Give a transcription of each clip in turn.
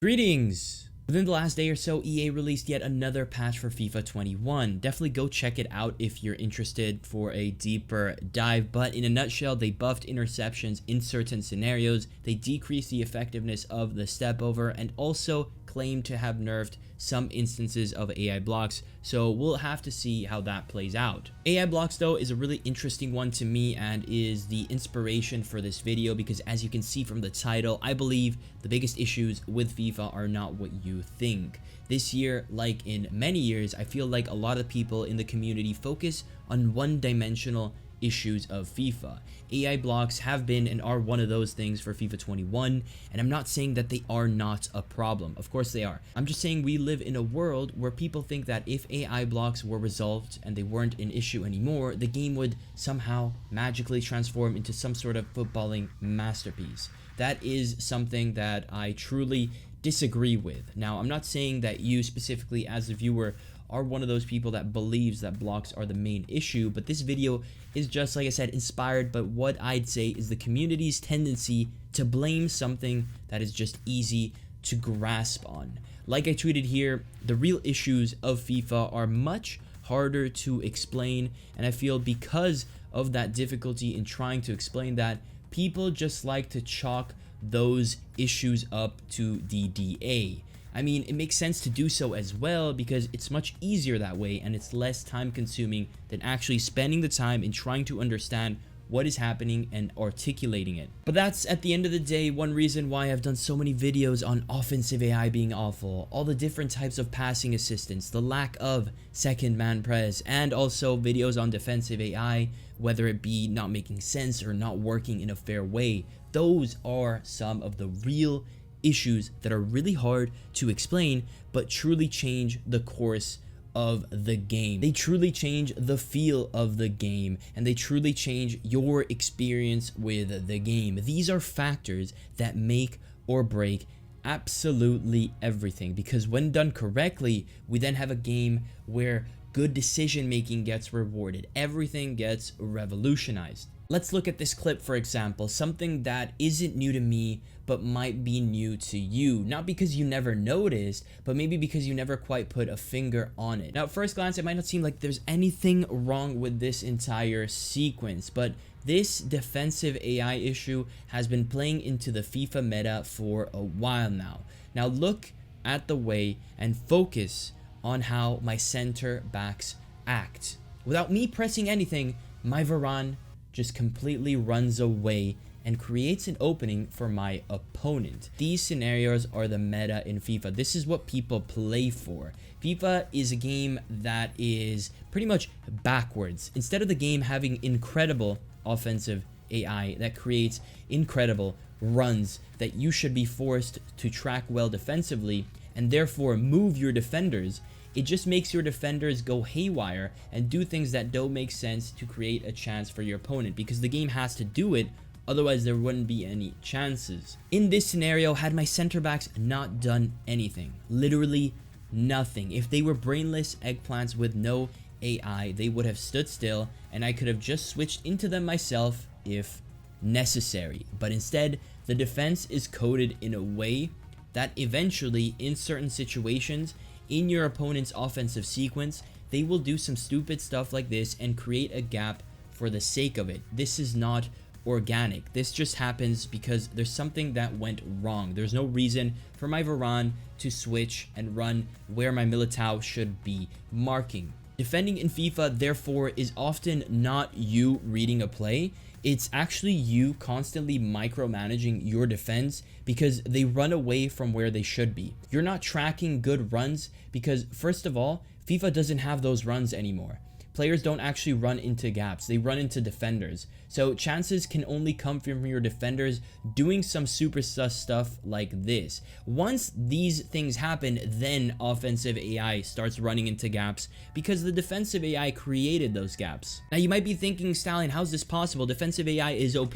Greetings! Within the last day or so, EA released yet another patch for FIFA 21. Definitely go check it out if you're interested for a deeper dive, but in a nutshell, they buffed interceptions in certain scenarios, they decreased the effectiveness of the step over, and also claimed to have nerfed some instances of AI blocks, so we'll have to see how that plays out. AI blocks though is a really interesting one to me and is the inspiration for this video because as you can see from the title, I believe the biggest issues with FIFA are not what you think. This year, like in many years, I feel like a lot of people in the community focus on one-dimensional issues of FIFA. AI blocks have been and are one of those things for FIFA 21, and I'm not saying that they are not a problem. Of course they are. I'm just saying we live in a world where people think that if AI blocks were resolved and they weren't an issue anymore, the game would somehow magically transform into some sort of footballing masterpiece. That is something that I truly disagree with. Now, I'm not saying that you specifically as a viewer are one of those people that believes that blocks are the main issue, but this video is just, like I said, inspired by what I'd say is the community's tendency to blame something that is just easy to grasp on. Like I tweeted here, the real issues of FIFA are much harder to explain, and I feel because of that difficulty in trying to explain that, people just like to chalk those issues up to the DA. I mean, it makes sense to do so as well because it's much easier that way and it's less time consuming than actually spending the time in trying to understand what is happening and articulating it. But that's, at the end of the day, one reason why I've done so many videos on offensive AI being awful, all the different types of passing assistance, the lack of second man press, and also videos on defensive AI, whether it be not making sense or not working in a fair way. Those are some of the real issues that are really hard to explain but truly change the course of the game. They truly change the feel of the game and they truly change your experience with the game. These are factors that make or break absolutely everything, because when done correctly, we then have a game where good decision making gets rewarded. Everything gets revolutionized. Let's look at this clip, for example, something that isn't new to me but might be new to you. Not because you never noticed, but maybe because you never quite put a finger on it. Now, at first glance, it might not seem like there's anything wrong with this entire sequence, but this defensive AI issue has been playing into the FIFA meta for a while now. Now, look at the way and focus on how my center backs act. Without me pressing anything, my Varane just completely runs away and creates an opening for my opponent. These scenarios are the meta in FIFA. This is what people play for. FIFA is a game that is pretty much backwards. Instead of the game having incredible offensive AI that creates incredible runs that you should be forced to track well defensively and therefore move your defenders, it just makes your defenders go haywire and do things that don't make sense to create a chance for your opponent, because the game has to do it, otherwise there wouldn't be any chances. In this scenario, had my center backs not done anything, literally nothing, if they were brainless eggplants with no AI, they would have stood still and I could have just switched into them myself if necessary. But instead, the defense is coded in a way that eventually, in certain situations, in your opponent's offensive sequence, they will do some stupid stuff like this and create a gap for the sake of it. This is not organic. This just happens because there's something that went wrong. There's no reason for my Varane to switch and run where my Militao should be marking. Defending in FIFA, therefore, is often not you reading a play. It's actually you constantly micromanaging your defense because they run away from where they should be. You're not tracking good runs because, first of all, FIFA doesn't have those runs anymore. Players don't actually run into gaps, they run into defenders. So chances can only come from your defenders doing some super sus stuff like this. Once these things happen, then offensive AI starts running into gaps because the defensive AI created those gaps. Now you might be thinking, Stallion, how's this possible? Defensive AI is OP.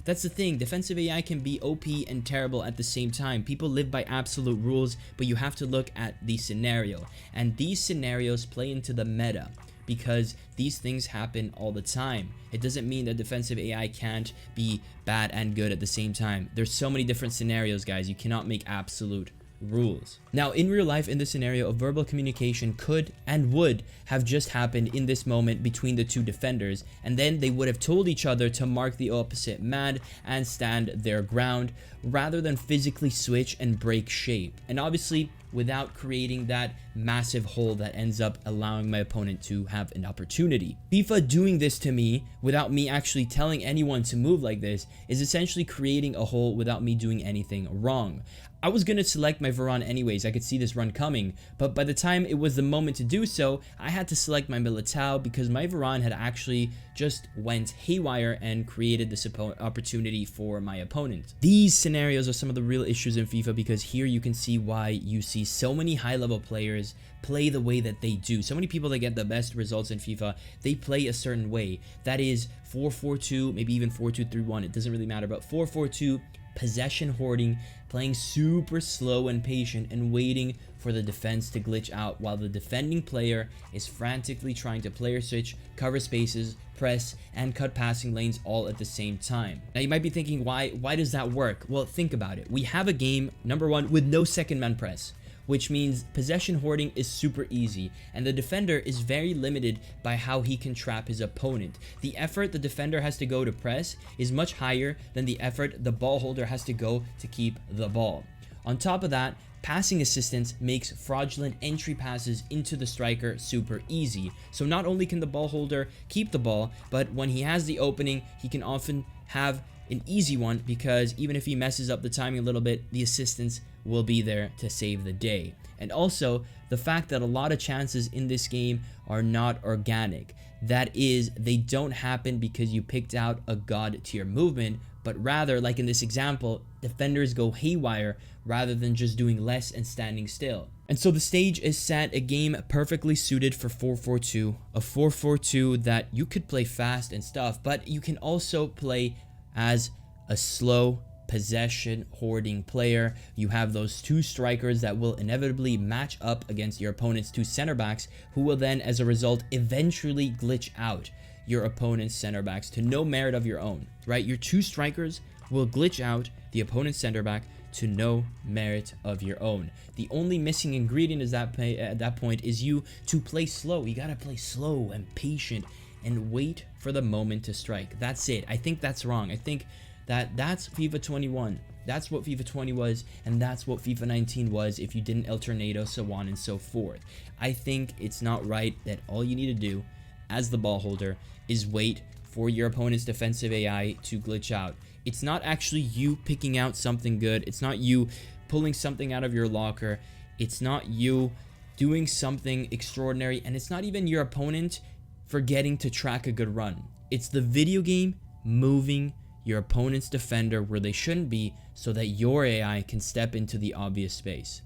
That's the thing, defensive AI can be OP and terrible at the same time. People live by absolute rules, but you have to look at the scenario. And these scenarios play into the meta, because these things happen all the time. It doesn't mean that defensive AI can't be bad and good at the same time. There's so many different scenarios, guys. You cannot make absolute rules. Now, in real life, in this scenario, a verbal communication could and would have just happened in this moment between the two defenders, and then they would have told each other to mark the opposite man and stand their ground rather than physically switch and break shape. And obviously, without creating that massive hole that ends up allowing my opponent to have an opportunity. FIFA doing this to me without me actually telling anyone to move like this is essentially creating a hole without me doing anything wrong. I was going to select my Varane anyways, I could see this run coming, but by the time it was the moment to do so, I had to select my Militao because my Varane had actually just went haywire and created this opportunity for my opponent. These scenarios are some of the real issues in FIFA because here you can see why you see so many high-level players play the way that they do. So many people that get the best results in FIFA, they play a certain way. That is 4-4-2, maybe even 4-2-3-1, it doesn't really matter, but 4-4-2, possession hoarding, playing super slow and patient and waiting for the defense to glitch out while the defending player is frantically trying to player switch, cover spaces, press, and cut passing lanes all at the same time. Now you might be thinking, why does that work? Well, think about it. We have a game, number one, with no second man press, which means possession hoarding is super easy, and the defender is very limited by how he can trap his opponent. The effort the defender has to go to press is much higher than the effort the ball holder has to go to keep the ball. On top of that, passing assistance makes fraudulent entry passes into the striker super easy. So not only can the ball holder keep the ball, but when he has the opening, he can often have an easy one because even if he messes up the timing a little bit, the assistance will be there to save the day. And also, the fact that a lot of chances in this game are not organic. That is, they don't happen because you picked out a god tier movement, but rather, like in this example, defenders go haywire rather than just doing less and standing still. And so the stage is set, a game perfectly suited for 4-4-2, a 4-4-2 that you could play fast and stuff, but you can also play as a slow possession hoarding player. You have those two strikers that will inevitably match up against your opponent's two center backs, who will then as a result eventually glitch out your opponent's center backs to no merit of your own, right? Your two strikers will glitch out the opponent's center back to no merit of your own. The only missing ingredient is at that point is you to play slow. You gotta play slow and patient and wait for the moment to strike. That's it. I think that's wrong. I think that's FIFA 21. That's what FIFA 20 was, and that's what FIFA 19 was if you didn't El Tornado, so on and so forth. I think it's not right that all you need to do as the ball holder is wait for your opponent's defensive AI to glitch out. It's not actually you picking out something good. It's not you pulling something out of your locker. It's not you doing something extraordinary, and it's not even your opponent forgetting to track a good run. It's the video game moving your opponent's defender where they shouldn't be so that your AI can step into the obvious space.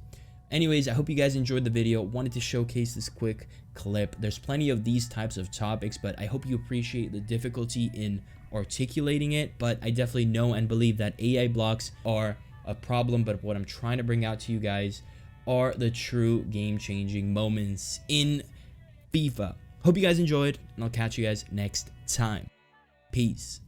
Anyways, I hope you guys enjoyed the video. Wanted to showcase this quick clip. There's plenty of these types of topics, but I hope you appreciate the difficulty in articulating it. But I definitely know and believe that AI blocks are a problem, but what I'm trying to bring out to you guys are the true game-changing moments in FIFA. Hope you guys enjoyed, and I'll catch you guys next time. Peace.